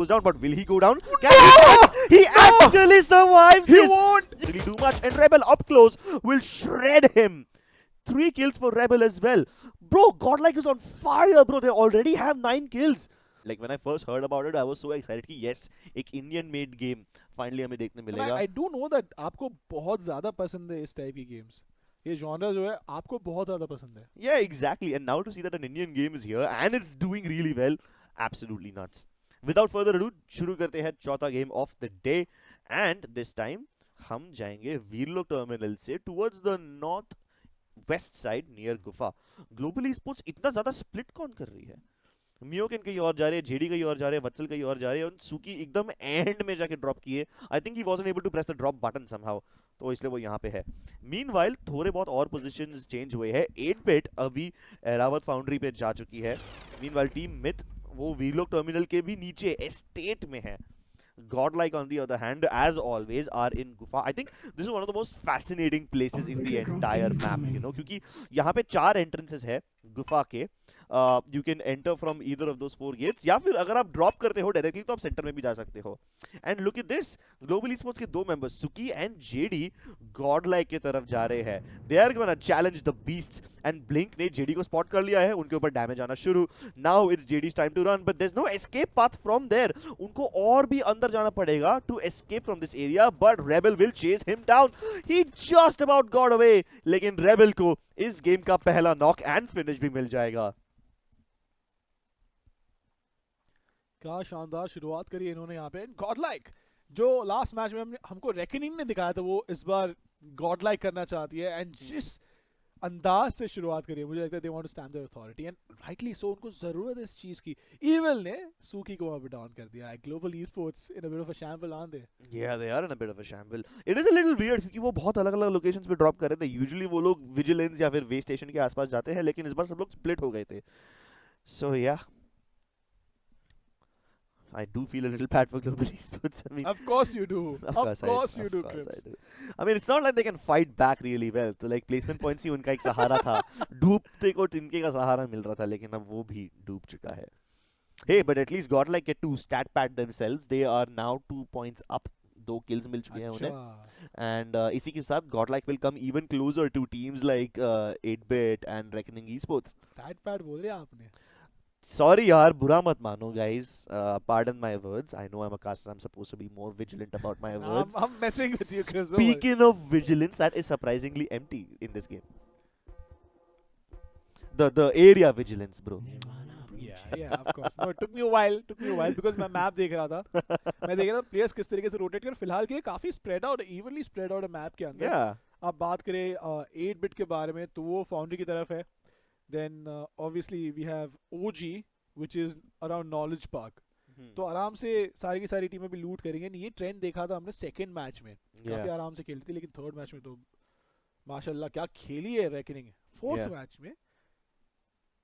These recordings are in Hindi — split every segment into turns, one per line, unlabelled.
goes down, but will he go down? He actually survives
He
this.
won't.
Really too much, and Rebel up close will shred him. 3 kills for Rebel as well. Bro, Godlike is on fire, bro. They already have 9 kills. Like when I first heard about it, I was so excited कि yes, एक Indian made game finally हमें देखने मिलेगा.
I do know that आपको बहुत ज़्यादा पसंद है इस टाइप की गेम्स. ये genre जो है आपको बहुत ज़्यादा पसंद है.
Yeah, exactly. And now to see that an Indian game is here and it's doing really well, absolutely nuts. Without further ado, शुरू करते हैं चौथा game of the day, and this time हम जाएंगे वीरलोक टर्मिनल से towards the north west side near गुफा. Global esports इतना ज़्यादा split कौन कर रही है? मियोकिन कहीं और जा रहे हैं, जेडी कहीं और जा रहे हैं, वत्सल कहीं और जा रहे हैं, और सुकी एकदम एंड में जाके ड्रॉप किए. I think he wasn't able to press the drop button somehow, तो इसलिए वो यहाँ पे है. मीनवाइल थोड़े बहुत और पोजीशंस चेंज हुए हैं. 8-बिट अभी एरावत फाउंड्री पे जा चुकी है. मीनवाइल टीम मिथ वो वीरलोक टर्मिनल के भी नीचे एस्टेट में है. Godlike on the other hand, as always, are in Gufa. I think this is one of the most fascinating places in the entire map, you know, क्योंकि यहाँ पे 4 entrances है गुफा के. You can enter from either of those 4 gates, या फिर अगर आप ड्रॉप करते हो डायरेक्टली तो आप सेंटर में भी जा सकते हो. And look at this, global esports के 2 मेंबर्स सुकी एंड जेडी Godlike की तरफ जा रहे हैं. They are gonna challenge the beasts, and blink ने जेडी को स्पॉट कर लिया है. उनके ऊपर डैमेज आना शुरू. Now it's JD's time to run, but there is no escape path from there. उनको और भी अंदर जाना पड़ेगा to escape from this area, but rebel will chase him down. He just about got away, लेकिन रेबल को इस गेम का पहला नॉक एंड फिनिश भी मिल जाएगा.
क्या शानदार शुरुआत करी इन्होंने यहाँ पे. गॉडलाइक जो लास्ट मैच में हमको रेकनिंग ने दिखाया था, वो इस बार गॉडलाइक करना चाहती है. एंड जिस अंदाज से शुरुआत करी है, मुझे लगता है they want to stamp their authority, and rightly so. उनको जरूरत है इस चीज की. इविल ने सुकी को वहां पे डाउन कर दिया. Global esports in a bit of a shamble आन दे.
Yeah, they are in a bit of a shamble. It is a little weird क्योंकि वो बहुत अलग-अलग लोकेशंस पे ड्रॉप कर रहे थे. यूजुअली वो लोग विजिलेंस या फिर वे स्टेशन के आसपास जाते हैं, लेकिन इस बार सब लोग स्प्लिट हो गए थे. So yeah, I do feel a little bad for global esports. I mean,
Of course you do.
of
Of course you
of
do,
course I
Crips.
do. I mean, it's not like they can fight back really well. तो like placement points ही उनका एक सहारा था. डूबते को तिनके का सहारा मिल रहा था, लेकिन अब वो भी डूब चुका है. Hey, but at least Godlike get to stat pad themselves. They are now 2 points up. 2 kills मिल चुके हैं उन्हें.
अच्छा.
And इसी के साथ Godlike will come even closer to teams like 8-bit and Reckoning Esports.
Stat pad बोल दिया आपने.
Sorry यार, बुरा मत मानो guys. Pardon my words. I know I'm a caster. I'm supposed to be more vigilant about my words.
I'm messing with you, Crips. don't worry.
Speaking of vigilance, that is surprisingly empty in this game. The area vigilance, bro.
Yeah, of course. No, it took me a while because मैं मैप देख रहा था. मैं देख रहा था प्लेयर्स किस तरीके से रोटेट कर. फिलहाल के लिए काफी spread out, evenly spread out है मैप के अंदर.
Yeah.
आप बात करें 8-बिट के बारे में, तो वो फाउंड्री की तरफ है. Then obviously we have OG, which is around Knowledge Park. तो आराम से सारी की सारी टीमें भी लूट करेंगे. ये ट्रेंड देखा था हमने सेकंड मैच में, काफी आराम से खेलती थी, लेकिन थर्ड मैच में तो माशाल्लाह क्या खेली है रेकनिंग. फोर्थ मैच में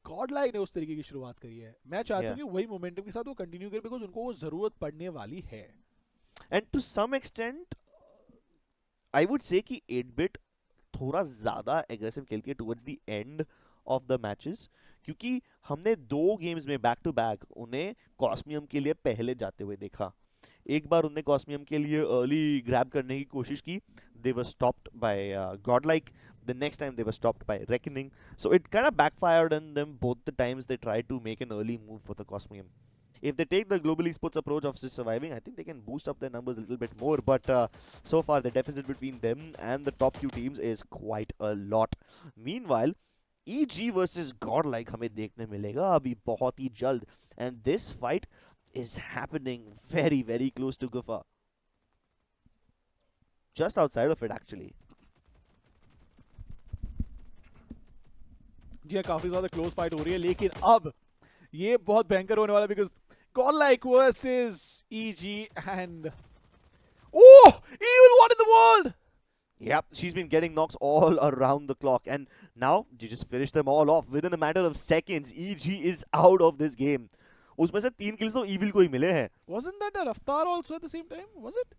गॉडलाइक ने उस तरीके की शुरुआत करी है. मैं चाहता हूँ कि वही मोमेंटम के साथ वो कंटिन्यू करे, बिकॉज़ उनको वो जरूरत पड़ने वाली है.
And to some extent, I would say कि 8-bit थोड़ा ज़्यादा aggressive खेलती है towards the end of the matches, क्योंकि हमने 2 गेम्स में बैक टू बैक उन्हें कॉस्मियम के लिए पहले जाते हुए देखा. एक बार उन्हें कॉस्मियम के लिए अर्ली ग्रैब करने की कोशिश की. They were stopped by Godlike. The next time they were stopped by Reckoning. So it kind of backfired on them both the times they tried to make an early move for the Cosmium. If they take the global esports approach of just surviving, I think they can boost up their numbers a little bit more. But so far, the deficit between them and the top few teams is quite a lot. Meanwhile, EG versus Godlike हमें देखने मिलेगा अभी बहुत ही जल्द. And this fight is happening very, very close to Gufa. Just outside of it, actually.
जी हाँ, काफी ज्यादा क्लोज फाइट हो रही है, लेकिन अब ये बहुत भयंकर होने वाला है, because Godlike versus EG and even one in the world.
Yep, she's been getting knocks all around the clock, and now you just finish them all off within a matter of seconds. EG is out of this game. उसमें से 3 kills तो Evil को ही मिले हैं.
Wasn't that a Raftar also at the same time? Was it?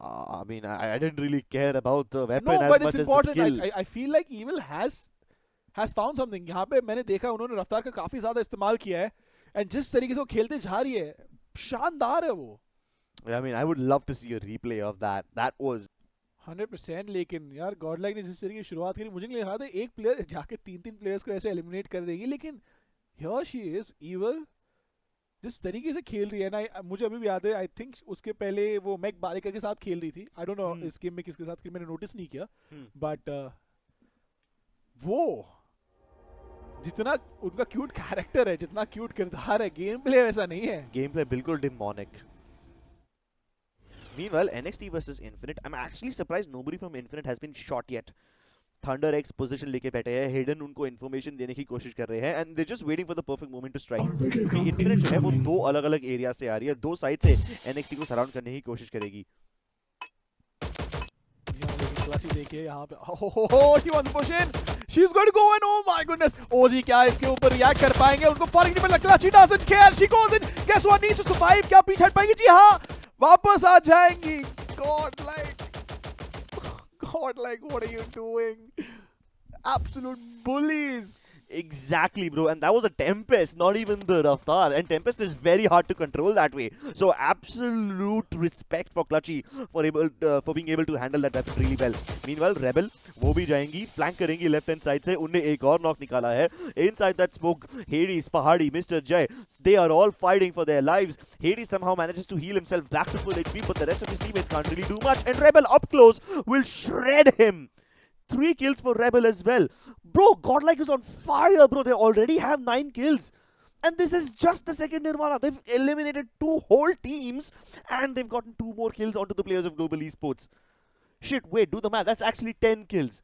I mean, I didn't really care about the weapon
No,
as
but
much
it's
as the
important.
skill.
I feel like Evil has found something. यहाँ पे मैंने देखा उन्होंने रफ्तार का काफी ज्यादा इस्तेमाल किया है, एंड जिस तरीके से वो खेलते जा रही है, शानदार है वो।
I mean, I would love to see a replay of that. That was
100%। लेकिन यार गॉडलाइक ने जिस तरीके की शुरुआत करी, मुझे नहीं लगा था एक प्लेयर जाके 3 प्लेयर्स को ऐसे एलिमिनेट कर देगी, लेकिन हियर शी इज इवल। जिस तरीके से खेल रही है ना, मुझे अभी भी याद है, आई थिंक उसके पहले वो मैक बालिका के साथ खेल रही थी, आई डोंट नो इस गेम में किसके साथ खेली, मैंने नोटिस नहीं किया, बट वो जितना उनका क्यूट कैरेक्टर है, जितना क्यूट किरदार है, गेम प्ले वैसा नहीं है।
गेम प्ले बिल्कुल demonic. Meanwhile, NXT versus Infinite, I'm actually surprised nobody from Infinite has been shot yet. Thunder X position लेके बैठे हैं, हिडन उनको इन्फॉर्मेशन देने की कोशिश कर रहे हैं, and they just waiting for the perfect moment to strike. क्योंकि इन्फिनिट जो है वो 2 अलग-अलग एरिया से आ रही है, 2 साइड से NXT को सराउंड करने की कोशिश करेगी।
क्लची देखिए यहाँ पे, हो he wants push in, she is going to go in, oh my goodness, OG क्या इसके ऊपर रिएक्ट कर पाएंगे, उनको फर्क नहीं पड़ता, clutchy doesn't care, she goes in, guess what, needs to survive, क्या पीछे हट पाएंगी? जी हाँ, वापस आ जाएंगी। God like what are you doing? Absolute bullies.
Exactly, bro, and that was a Tempest, not even the Raftar, and Tempest is very hard to control that way, so absolute respect for Clutchy for being able to handle that weapon really well. Meanwhile, Rebel वो भी जाएंगी, फ्लैंक करेंगी लेफ्ट हैंड साइड से, उनने एक और नॉक निकाला है इनसाइड दैट स्मोक। Hades, पहाड़ी, Mr. Jay, they are all fighting for their lives. Hades somehow manages to heal himself back to full HP, but the rest of his teammates can't really do much, and Rebel up close will shred him. 3 kills for Rebel as well. Bro, Godlike is on fire, bro. They already have 9 kills. And this is just the second Nirvana. They've eliminated 2 whole teams, and they've gotten 2 more kills onto the players of Global Esports. Shit, wait, do the math. That's actually 10 kills.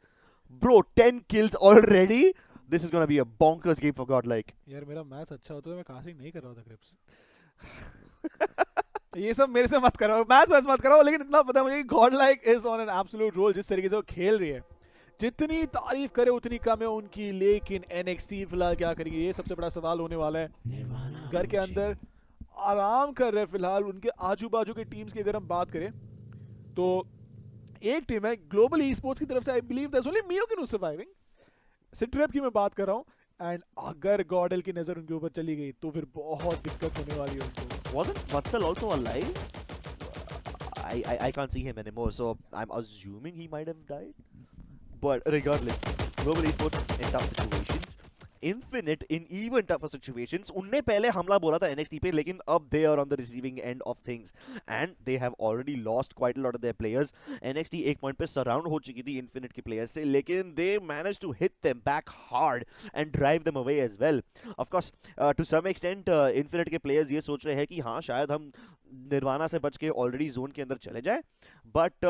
Bro, 10 kills already? This is gonna be a bonkers game for Godlike.
यार मेरा मैथ्स अच्छा होता तो मैं कास्टिंग नहीं कर रहा था क्रिप्स। ये सब मेरे से मत कराओ, मैथ्स मत कराओ, लेकिन इतना पता है मुझे, Godlike is on an absolute roll. जिस तरीके से वो खेल रही है, जितनी तारीफ करे उतनी कम है उनकी, लेकिन NXT फिलहाल क्या करेगी, ये सबसे बड़ा सवाल होने वाला है। घर के अंदर आराम कर रहे फिलहाल, उनके आजू बाजू के टीम्स की अगर हम बात करें तो एक टीम है ग्लोबल ई स्पोर्ट्स की तरफ से, I believe that's only Miyokino surviving, sitrep की मैं बात कर रहा हूँ, एंड अगर गॉडल की नजर उनके ऊपर चली गई तो फिर बहुत दिक्कत होने वाली है उनको।
Wasn't Vatsal also alive? I can't see him anymore, so I'm assuming he might have died. But regardless, Global Esports in tough situations, Infinite in even tougher situations. उनने पहले हमला बोला था NXT पे, लेकिन अब they are on the receiving end of things, and they have already lost quite a lot of their players. NXT एक पॉइंट पे सराउंड हो चुकी थी Infinite के प्लेयर्स से, लेकिन they managed to hit them back hard and drive them away as well. Of course, to some extent, Infinite के प्लेयर्स ये सोच रहे हैं कि हाँ शायद हम निर्वाणा से बच के ऑलरेडी जोन के अंदर चले जाए, but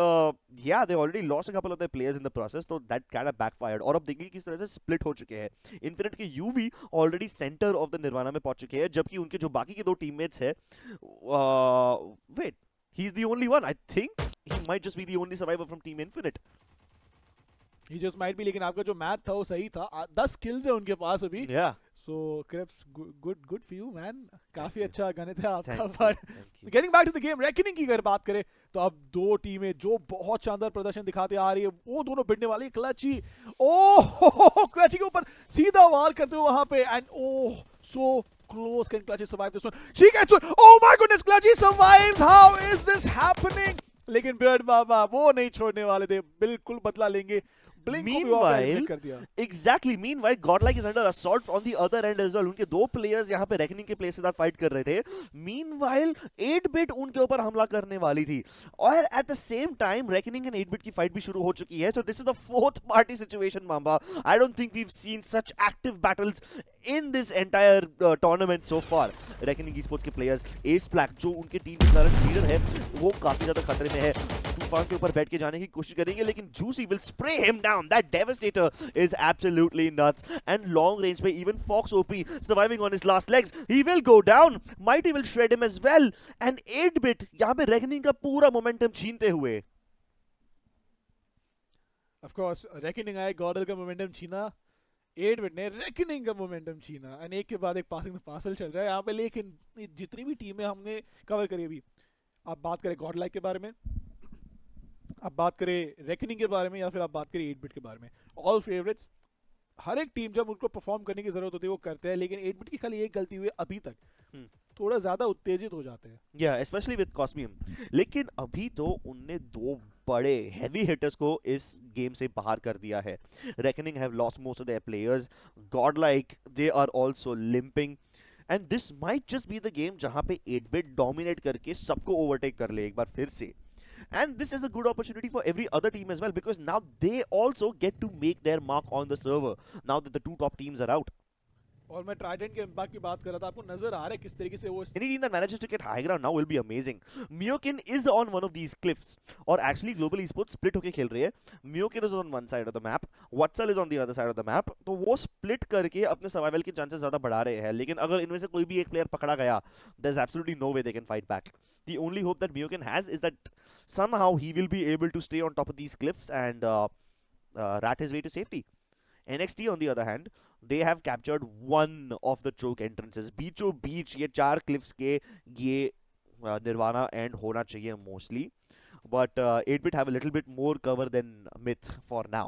yeah, they already lost a couple of their players in the process, so that kind of backfired. और अब देखिए किस तरह से स्प्लिट हो चुके हैं। Infinite के UV already centre of the Nirvana में पहुंच चुके हैं, जबकि उनके जो बाकी के 2 टीममेट्स हैं, wait, he's the only one. I think he might just be the only survivor from Team Infinite.
He just might be, लेकिन आपका जो मैथ था वो सही था, 10 किल्स है उनके पास अभी।
Yeah.
So Crips, good for you man, काफी अच्छा गणित है आपका। But getting back to the game, reckoning की अगर बात करें तो अब 2 टीमें जो बहुत शानदार प्रदर्शन दिखाते आ रही है, वो दोनों भिड़ने वाली है। क्लची, ओह क्लची के ऊपर सीधा वार करते हुए वहां पे, and oh so close, can Clutchy survive this one? She gets it, oh my goodness, Clutchy survives, how is this happening? लेकिन बियर्ड बाबा वो नहीं छोड़ने वाले थे, बिल्कुल बदला लेंगे।
Meanwhile, Godlike is under assault on the other end as well. उनके 2 प्लेयर्स यहाँ पे रेकनिंग के प्लेस के साथ फाइट कर रहे थे। Meanwhile, 8-bit उनके ऊपर हमला करने वाली थी, और at the same time, reckoning and 8-bit की फाइट भी शुरू हो चुकी है। So this is the 4th party situation, Mamba. I don't think we've seen such active battles in this entire tournament so far. Reckoning esports के प्लेयर्स, एस ब्लैक जो उनके टीम का लीडर है, वो काफी ज्यादा खतरे में है। तूफान के ऊपर बैठ के जाने की कोशिश करेंगे, लेकिन juicy will spray him down. That devastator is absolutely nuts, and long range पे even Fox OP surviving on his last legs, he will go down. Mighty will shred him as well, and 8-bit यहाँ पे reckoning का पूरा momentum छीनते हुए।
Of course, reckoning आए, गॉडल का momentum छीना, 8-bit ने reckoning का momentum छीना, and एक के बाद एक passing the parcel चल रहा है यहाँ पे। लेकिन जितनी भी टीमें हमने कवर करी अभी, आप बात करें गॉडलाइक के बारे में, आप बात करें रेकनिंग के बारे में, या फिर आप बात करें 8-bit के बारे में, ऑल फेवरेट्स, हर एक टीम जब उनको परफॉर्म करने की जरूरत होती है वो करते हैं, लेकिन 8-bit की खाली एक गलती हुई अभी तक, थोड़ा ज़्यादा उत्तेजित हो जाते हैं।
या स्पेशली विद कॉस्मियम। लेकिन अभी तो उनने दो बड़े हैवी हिटर्स को इस गेम से बाहर कर दिया है। Reckoning have lost most of their players, Godlike they are also limping, and this might just be the game जहां पे 8 बिट डोमिनेट करके सबको ओवरटेक कर ले एक बार फिर से। And this is a good opportunity for every other team as well, because now they also get to make their mark on the server now that the two top teams are out.
और मैं ट्राइडेंट के इम्पैक्ट की बात कर रहा था, आपको नजर आ रहा है किस तरीके से वो
Any team that manages to get high ground now will be amazing. Myokin is on one of these cliffs, और actually global esports split होके खेल रही है। Myokin is on one side of the map, Watsal is on the other side of the map, तो वो split करके अपने सर्वाइवल के चांसेस ज्यादा बढ़ा रहे हैं। लेकिन अगर इनमें से कोई भी एक प्लेयर पकड़ा गया, there's absolutely no way they can fight back. The only hope that Myokin has is that somehow he will be able to stay on top of these cliffs and rat his way to safety. NXT on the other hand, they have captured one of the choke entrances. बीचों बीच ये 4 cliffs के ये Nirvana end होना चाहिए mostly. But 8-bit have a little bit more cover than Myth for now.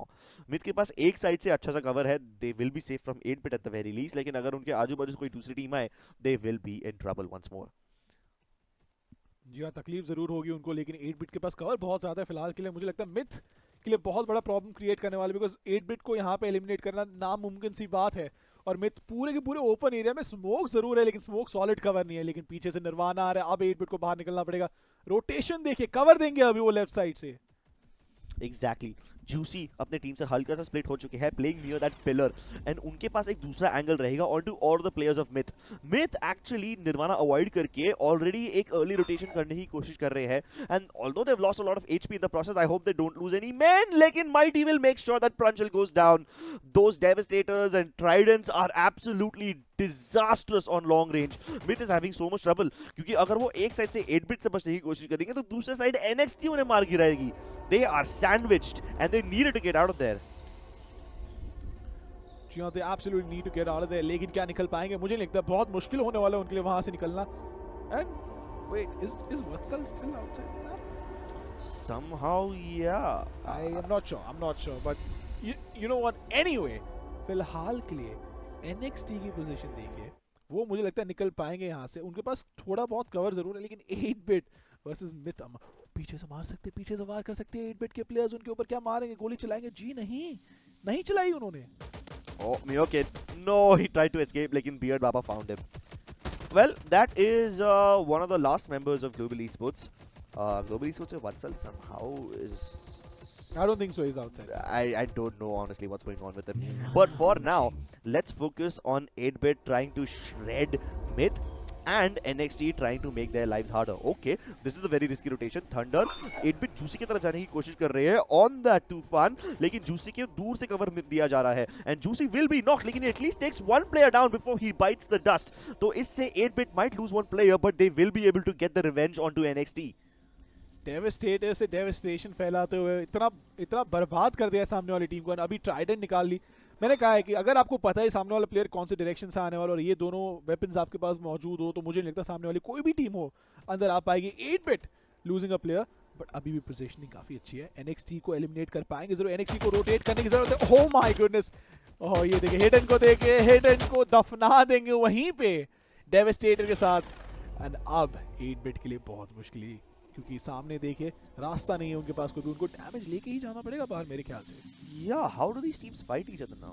Myth के पास एक साइड से अच्छा सा कवर है, they will be safe from 8-bit at the very least. लेकिन अगर उनके आजू बाजू से कोई दूसरी टीम आए, they will be in trouble once more.
जी हाँ, तकलीफ ज़रूर होगी उनको, लेकिन 8 बिट के पास कवर बहुत ज़्यादा है फिलहाल के लिए। मुझे लगता है मिथ के लिए बहुत बड़ा प्रॉब्लम क्रिएट करने वाले, बिकॉज 8 बिट को यहाँ पे एलिमिनेट करना नामुमकिन सी बात है। और मिथ पूरे के पूरे ओपन एरिया में, स्मोक ज़रूर है लेकिन स्मोक सॉलिड कवर नहीं है, लेकिन पीछे से निर्वाणा आ रहा है। अब 8 बिट को बाहर निकलना पड़ेगा। रोटेशन देखिए, कवर देंगे अभी वो लेफ्ट साइड से।
Exactly. Juicy अपने टीम से हल्का सा स्प्लिट हो चुके हैं, playing near that pillar, and उनके पास एक दूसरा एंगल रहेगा on to all the players of Myth. Myth actually Nirvana avoid करके ऑलरेडी एक अर्ली रोटेशन करने की कोशिश कर रहे हैं, and although they have lost a lot of HP in the process, I hope they don't lose any man, लेकिन mighty will make sure that Pranjal goes down. Those devastators and tridents are absolutely disastrous on long range. Myth is having so much trouble, क्योंकि अगर वो एक साइड से 8 बिट से बचने की कोशिश करेंगे तो दूसरे साइड NXT उन्हें मार गिराएगी। They are sandwiched and they needed to get out of there.
जी हाँ, they absolutely need to get out of there, लेकिन क्या निकल पाएंगे? मुझे नहीं लगता, बहुत मुश्किल होने वाला है उनके लिए वहां से निकलना। And wait, is Vatsal still outside the map?
Somehow, yeah.
I am not sure. I'm not sure, but you know what? Anyway, फिलहाल के लिए NXT की पोजीशन देखिए, वो मुझे लगता है निकल पाएंगे यहाँ से। उनके पास थोड़ा बहुत कवर जरूर है, लेकिन 8 बिट वर्सेस मिथ, पीछे से मार सकते, पीछे से वार कर सकते हैं 8 बिट के प्लेयर्स। उनके ऊपर क्या मारेंगे? गोली चलाएंगे? जी नहीं, नहीं चलाई उन्होंने।
Oh, Myokin. No, he tried to escape, लेकिन Beard Baba found him. Well, that is one of the last members of Global Esports. Global Esports of Vatsal somehow is...
I don't think so, he's outside.
I don't know honestly what's going on with him. But for now, let's focus on 8-bit trying to shred Myth and NXT trying to make their lives harder. Okay, this is a very risky rotation. Thunder 8-bit Juicy की तरफ जाने की कोशिश कर रहे हैं on that tufan, लेकिन Juicy के दूर से कवर दिया जा रहा है, and Juicy will be knocked, लेकिन at least takes one player down before he bites the dust. तो इससे 8-bit might lose one player, but they will be able to get the revenge onto NXT.
डेविस्टेटर से डेविस्टेशन फैलाते हुए इतना बर्बाद कर दिया सामने वाली टीम को। अभी ट्राइडेंट निकाल ली। मैंने कहा है कि अगर आपको पता है सामने वाला प्लेयर कौन से डायरेक्शन से आने वाला और ये दोनों वेपन्स आपके पास मौजूद हो, तो मुझे नहीं लगता सामने वाली कोई भी टीम हो अंदर आ पाएगी। 8 bit losing a player, but अभी भी पोजीशनिंग काफी अच्छी है। NXT को एलिमिनेट कर पाएंगे जरूर, NXT को रोटेट करने की जरूरत है। ओह माय गुडनेस, ओह ये देखिए हिडन को देखे, हिडन को दफना देंगे वहीं पे डेविस्टेटर के साथ। एंड अब 8 बिट के लिए बहुत मुश्किल, क्योंकि सामने देखिए रास्ता नहीं है उनके पास कोई भी, उनको डैमेज लेके ही जाना पड़ेगा बाहर मेरे ख्याल से।
Yeah, how do these teams fight each other now?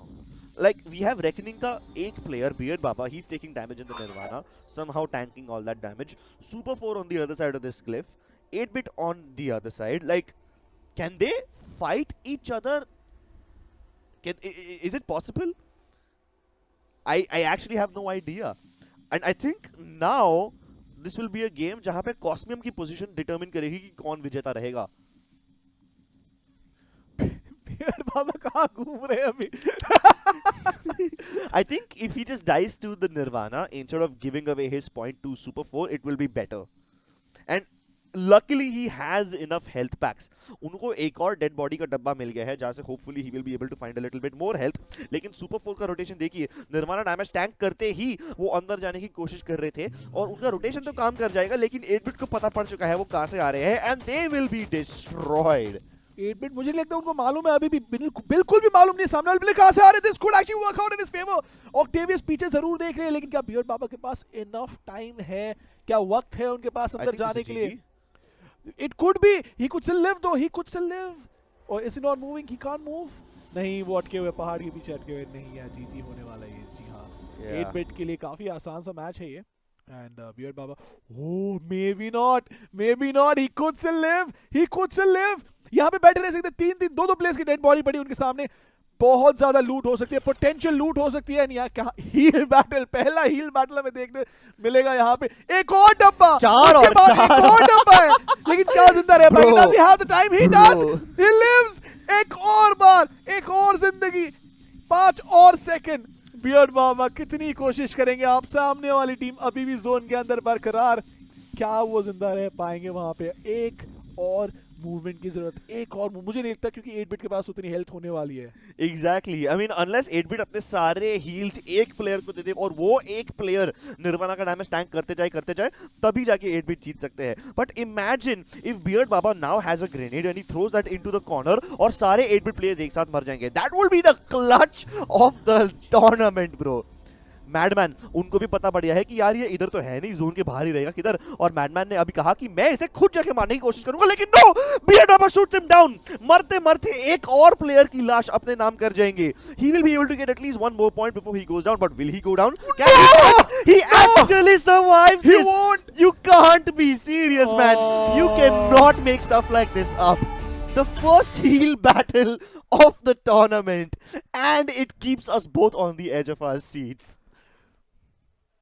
Like, we have Reckoning का एक player, Beard Baba, he's taking damage in the Nirvana, somehow tanking all that damage. Super 4 on the other side of this cliff, 8-bit on the other side. Like, can they fight each other? Is it possible? I actually have no idea. And I think now this will be a game जहाँ पे Cosmium की position determine करेगी कि कौन विजेता रहेगा।
बाबा कहाँ घूम रहे हैं अभी?
I think if he just dies to the Nirvana instead of giving away his point to Super 4, it will be better. And luckily he has enough health packs. उनको एक और dead body का डब्बा मिल गया है जहाँ से hopefully he will be able to find a little bit more health. लेकिन Super 4 का rotation देखिए, Nirvana damage tank करते ही वो अंदर जाने की कोशिश कर रहे थे और उनका rotation तो काम कर जाएगा, लेकिन 8-bit को पता पड़ चुका है वो कहाँ से आ रहे हैं, and they will be destroyed.
8 bit मुझे नहीं लगता उनको मालूम है अभी भी, बिल्कुल भी मालूम नहीं सामने वाले प्लेयर कहां से आ रहे थे. This could actually work out in his favour. Octavius पीछे जरूर देख रहे हैं, लेकिन क्या बियर्ड बाबा के पास इनफ टाइम है, क्या वक्त है उनके पास अंदर जाने के लिए? It could be, he could still live दो, ही कुड स्टिल लिव. और is he not moving, he can't move. नहीं, वो अटके हुए पहाड़ के पीछे अटके हुए. नहीं यार, जीजी होने वाला है ये. जी हाँ, 8 बिट के लिए काफी आसान सा मैच है ये. And Beard Baba, oh maybe not, he could still live. यहाँ पे बैठे रह सकते, तीन दो प्लेयर्स की डेड बॉडी पड़ी उनके सामने. बहुत ज्यादा लूट हो सकती है, पोटेंशियल लूट हो सकती है. यहाँ क्या हील बैटल, पहला हील बैटल हमें देखने मिलेगा यहाँ पे. एक और डब्बा,
चार
उसके बाद एक और डब्बा है, लेकिन क्या जिंदा रह पाएगा? Does he have the time? He does. He lives. एक और बार, एक और जिंदगी, 5 और सेकंड. बियर्ड बाबा कितनी कोशिश करेंगे आप, सामने वाली टीम अभी भी जोन के अंदर बरकरार. क्या वो जिंदा रह पाएंगे? वहां पे एक और मूवमेंट की जरूरत, एक और मुझे नहीं लगता, क्योंकि 8 बिट के पास उतनी हेल्थ होने वाली है.
Exactly, I mean unless 8 bit अपने सारे हील्स एक प्लेयर को दे दे और वो एक प्लेयर निर्वाणा का डैमेज टैंक करते जाए तभी जाके 8 बिट जीत सकते हैं. But imagine if beard baba now has a grenade and he throws that into the corner और सारे 8 बिट प्लेयर्स एक साथ मर जाएंगे. That will be the clutch of the tournament bro. Madman, उनको भी पता बढ़िया है कि यार ये इधर तो है नहीं, जोन के बाहर ही रहेगा किधर. और मैडमैन ने अभी कहा कि मैं इसे खुद जाके मारने की कोशिश करूंगा, लेकिन नो, बियर्ड बाबा शूट्स हिम डाउन. मरते मरते एक और प्लेयर की लाश अपने नाम कर जाएंगे. He will be able to get at least one more point before he goes down, but will he go down? He actually survived
He
this.
won't.
You can't be serious, man. You cannot make stuff like this up. The first heal battle of the tournament, and it keeps us both on the edge of our seats.